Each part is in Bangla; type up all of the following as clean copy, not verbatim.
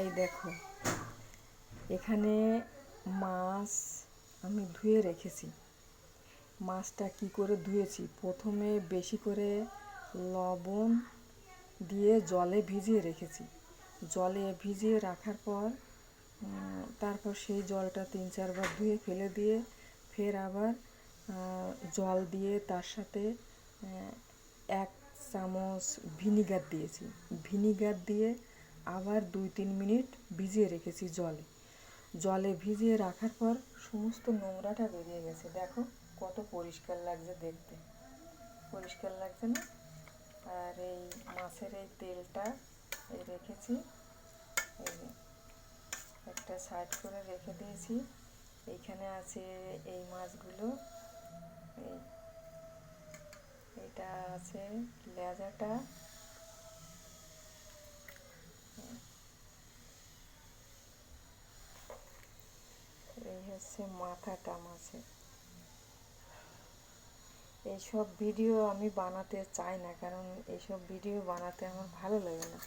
এই দেখো, এখানে মাছ আমি ধুয়ে রেখেছি। মাছটা কি করে ধুয়েছি, প্রথমে বেশি করে লবণ দিয়ে জলে ভিজিয়ে রেখেছি। জলে ভিজিয়ে রাখার পর তারপর সেই জলটা 3-4 বার ধুয়ে ফেলে দিয়ে ফের আবার জল দিয়ে তার সাথে 1 চামচ ভিনিগার দিয়েছি। ভিনিগার দিয়ে আবার 2-3 মিনিট ভিজিয়ে রেখেছি জলে ভিজিয়ে রাখার পর সমস্ত নোংরাটা বেরিয়ে গেছে। দেখো কত পরিষ্কার লাগছে দেখতে, পরিষ্কার লাগছে না? আর এই মাছের এই তেলটা রেখেছি, এই একটা সাইড করে রেখে দিয়েছি। এইখানে আছে এই মাছগুলো, এটা আছে লেজাটা, এই হচ্ছে মাথাটা মাছের। এইসব ভিডিও আমি বানাতে চাই না, কারণ এইসব ভিডিও বানাতে আমার ভালো লাগে না।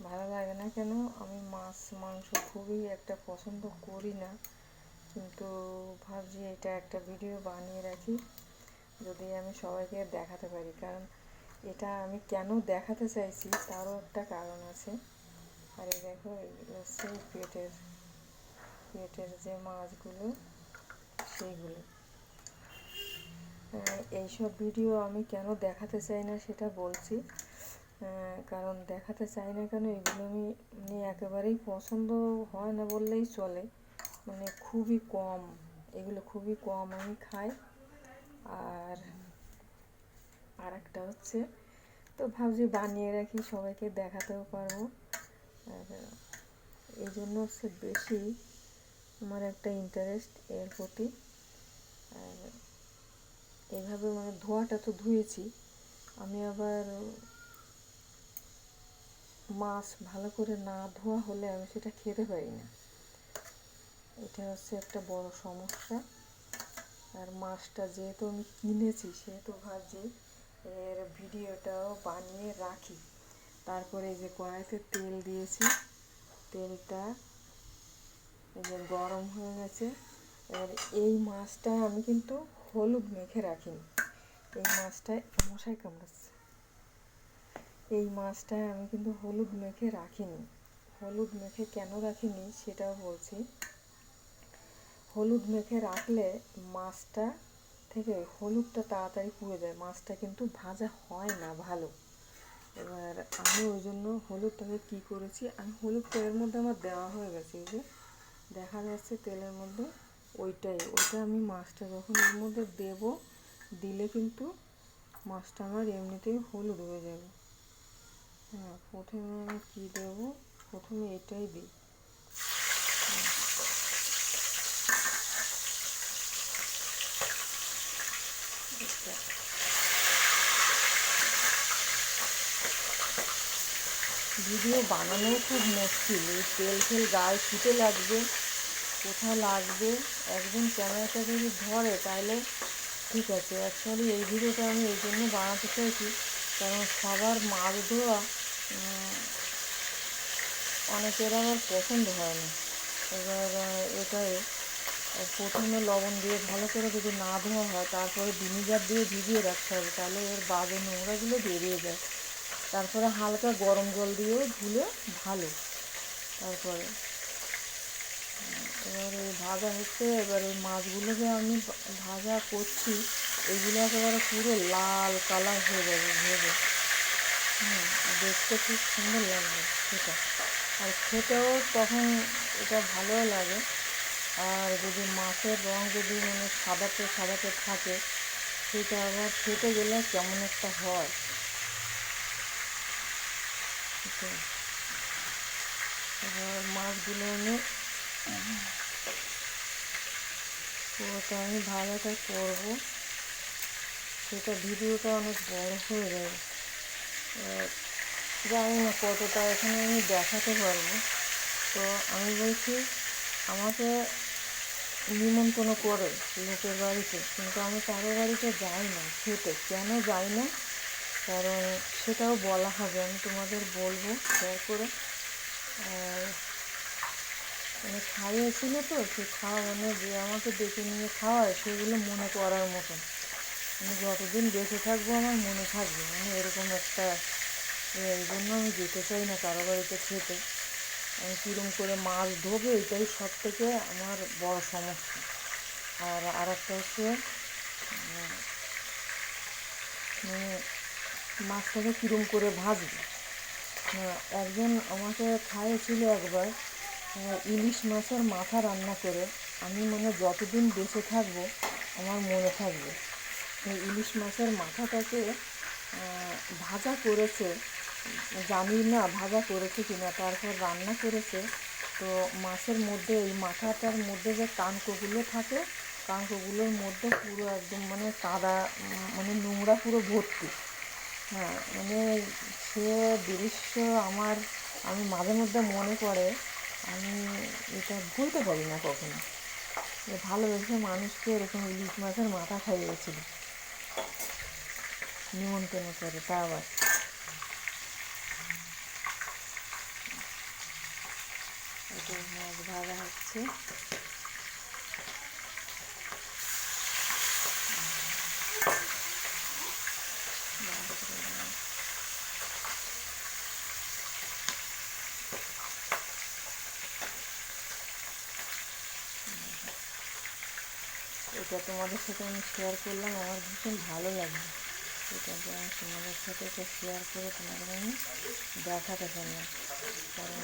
ভালো লাগে না কেন, আমি মাছ মাংস খুবই একটা পছন্দ করি না, কিন্তু ভাবছি এটা একটা ভিডিও বানিয়ে রাখি, যদি আমি সবাইকে দেখাতে পারি। কারণ এটা আমি কেন দেখাতে চাইছি তারও একটা কারণ আছে। আর এই দেখো, এইগুলো হচ্ছে পেটের যে মাছগুলো সেইগুলো। এইসব ভিডিও আমি কেন দেখাতে চাই না সেটা বলছি। কারণ দেখাতে চাই না কেন, এগুলো আমি একেবারেই পছন্দ হয় না বললেই চলে, মানে খুবই কম, এগুলো খুবই কম আমি খাই। আর একটা হচ্ছে, তো ভাবছি বানিয়ে রাখি, সবাইকে দেখাতেও পারবো। আর এই জন্য হচ্ছে বেশি আমার একটা ইন্টারেস্ট এর প্রতি। আর এইভাবে মানে ধোয়াটা তো ধুয়েছি, আমি আবার মাছ ভালো করে না ধোয়া হলে আমি সেটা খেতে পারি না, এটা হচ্ছে একটা বড় সমস্যা। আর মাছটা যেহেতু আমি কিনেছি সেহেতু ভাবছি এর ভিডিওটাও বানিয়ে রাখি। তারপরে এই যে কড়াইতে তেল দিয়েছি, তেলটা এই যে গরম হয়ে গেছে। আর এই মাছটা আমি কিন্তু হলুদ মেখে রাখিনি, এই মাছটায় মশাই কামড়াচ্ছে, এই মাছটায় আমি কিন্তু হলুদ মেখে রাখিনি। হলুদ মেখে কেন রাখিনি সেটাও বলছি। হলুদ মেখে রাখলে মাছটা থেকে হলুদটা তাড়াতাড়ি পুড়ে যায়, মাছটা কিন্তু ভাজা হয় না ভালো। এবার আমি ওই জন্য হলুদটাকে কী করেছি, আমি হলুদ তেলের মধ্যে আমার দেওয়া হয়ে গেছে, এই যে দেখা যাচ্ছে তেলের মধ্যে, ওইটা আমি মাছটা যখন এর মধ্যে দেবো, দিলে কিন্তু মাছটা আমার এমনিতেই হলুদ হয়ে যাবে। হ্যাঁ, প্রথমে আমি কী দেবো, প্রথমে এটাই দিই। ভিডিও বানানোও খুব মুশকিল, এই তেল গায়ে ছুটে লাগবে, কোথায় লাগবে, একজন ক্যামেরাটা যদি ধরে তাহলে ঠিক আছে। অ্যাকচুয়ালি এই ভিডিওটা আমি এই জন্য বানাতে চাইছি, কারণ সবার মাছ ধোয়া অনেকের আবার পছন্দ হয় না। এবার এটাই প্রথমে লবণ দিয়ে ভালো করে যদি না ধোয়া হয়, তারপরে ভিনিগার দিয়ে ভিজিয়ে রাখতে হবে, তাহলে এর বাজে নোংরাগুলো বেরিয়ে যায়। তারপরে হালকা গরম জল দিয়েও ধুলে ভালো। তারপরে এবার এই ভাজা হচ্ছে, এবার এই মাছগুলো যে আমি ভাজা করছি এগুলো একেবারে পুরো লাল কালার হয়ে যাবে ভেজে। দেখতে খুব সুন্দর লাগবে সেটা, আর খেতেও তখন এটা ভালো লাগে। আর যদি মাছের রঙ যদি মানে সাদাতে থাকে, সেটা আবার খেতে গেলে কেমন একটা হয়। এবার মাছগুলো আমি পুরোটা আমি ভাজাটা করবো, সেটা ভিডিওটা অনেক বড় হয়ে যাবে, জানি না কতটা এখানে আমি দেখাতে পারবো। তো আমি বলছি, আমাকে নিমন্ত্রণ করে লোকের বাড়িতে, কিন্তু আমি কারোর বাড়িতে যাই না খেতে। কেন যাই না, কারণ সেটাও বলা হবে, আমি তোমাদের বলবো শেয়ার করে। আর মানে খাইয়েছিল তো, সে খাওয়া মানে যে আমাকে ডেকে নিয়ে খাওয়ায় সেগুলো মনে করার মতন, মানে যতদিন বেঁচে থাকবো আমার মনে থাকবে, মানে এরকম একটা এই জন্য আমি যেতে চাই না কারো বাড়িতে খেতে। আমি কীরকম করে মাছ ধোবে এটাই সব থেকে আমার বড় সমস্যা। আর একটা হচ্ছে মানে মাছটাকে কীরকম করে ভাজবে। একজন আমাকে খাইয়েছিল একবার ইলিশ মাছের মাথা রান্না করে, আমি মানে যতদিন বেঁচে থাকবো আমার মনে থাকবে। এই ইলিশ মাছের মাথাটাকে ভাজা করেছে, জানি না ভাজা করেছে কিনা, তারপর রান্না করেছে। তো মাছের মধ্যে এই মাথাটার মধ্যে যে কানকোগুলো থাকে, কানকোগুলোর মধ্যে পুরো একদম মানে কাদা, মানে নোংরা পুরো ভর্তি। হ্যাঁ, মানে সে দৃশ্য আমার, আমি মাঝে মধ্যে মনে পড়ে, আমি এটা ভুলতে পারি না কখনো। যে ভালোবেসে মানুষকে এরকম ইলিশ মাছের মাথা খাইয়েছিল নিমন্ত্রণ করে, তা আবার এটা মাছ ভাজা হচ্ছে। এটা তোমাদের সাথে আমি শেয়ার করলাম, আমার ভীষণ ভালো লাগবে। এটাকে আমি তোমাদের সাথে এটা শেয়ার করে তোমাদের আমি দেখাতে পারলাম, কারণ